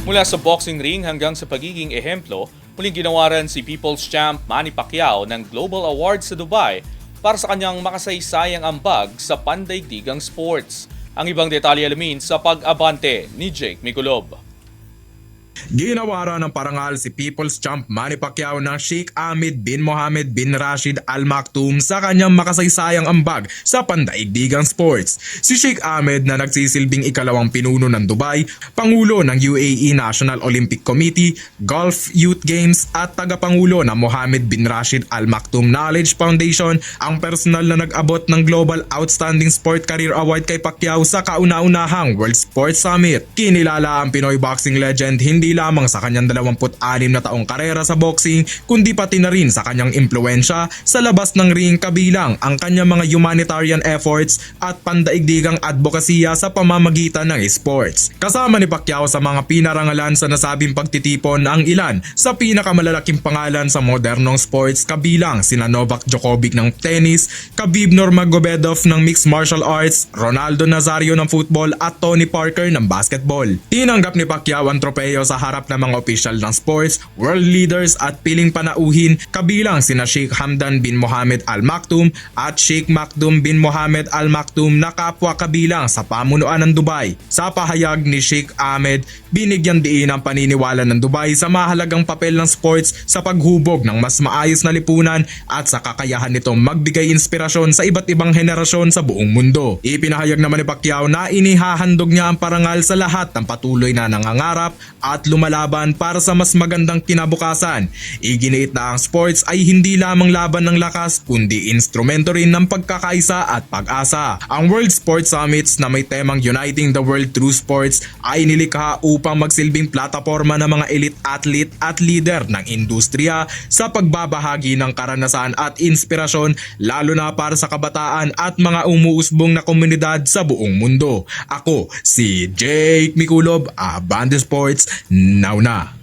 Mula sa boxing ring hanggang sa pagiging ehemplo, muling ginawaran si People's Champ Manny Pacquiao ng Global Award sa Dubai para sa kanyang makasaysayang ambag sa pandaigdigang sports. Ang ibang detalye alamin sa pag-abante ni Jake Miculob. Ginawara ng parangal si People's Champ Manny Pacquiao ng Sheikh Ahmed bin Mohammed bin Rashid Al Maktoum sa kanyang makasaysayang ambag sa pandaigdigang sports. Si Sheikh Ahmed na nagsisilbing ikalawang pinuno ng Dubai, Pangulo ng UAE National Olympic Committee, Gulf Youth Games at tagapangulo ng Mohammed bin Rashid Al Maktoum Knowledge Foundation ang personal na nag-abot ng Global Outstanding Sport Career Award kay Pacquiao sa kauna-unahang World Sports Summit. Kinilala ang Pinoy boxing legend hindi lamang sa kanyang 26 na taong karera sa boxing kundi pati na rin sa kanyang impluensya sa labas ng ring kabilang ang kanyang mga humanitarian efforts at pandaigdigang advokasya sa pamamagitan ng sports. Kasama ni Pacquiao sa mga pinarangalan sa nasabing pagtitipon ang ilan sa pinakamalalaking pangalan sa modernong sports kabilang sina Novak Djokovic ng tennis, Khabib Nurmagomedov ng mixed martial arts, Ronaldo Nazario ng football at Tony Parker ng basketball. Tinanggap ni Pacquiao ang tropeyo sa harap ng mga opisyal ng sports, world leaders at piling panauhin kabilang sina Sheikh Hamdan bin Mohammed Al Maktoum at Sheikh Maktoum bin Mohammed Al Maktoum na kapwa kabilang sa pamunuan ng Dubai. Sa pahayag ni Sheikh Ahmed, binigyan diin ang paniniwala ng Dubai sa mahalagang papel ng sports sa paghubog ng mas maayos na lipunan at sa kakayahan nitong magbigay inspirasyon sa iba't ibang henerasyon sa buong mundo. Ipinahayag naman ni Pacquiao na inihahandog niya ang parangal sa lahat ng patuloy na nangangarap at lumalaban para sa mas magandang kinabukasan. Iginiit na ang sports ay hindi lamang laban ng lakas kundi instrumento rin ng pagkakaisa at pag-asa. Ang World Sports Summits na may temang Uniting the World Through Sports ay nilikha upang magsilbing plataporma ng mga elite athlete at leader ng industriya sa pagbabahagi ng karanasan at inspirasyon lalo na para sa kabataan at mga umuusbong na komunidad sa buong mundo. Ako si Jake Miculob, Abante Sports, now na.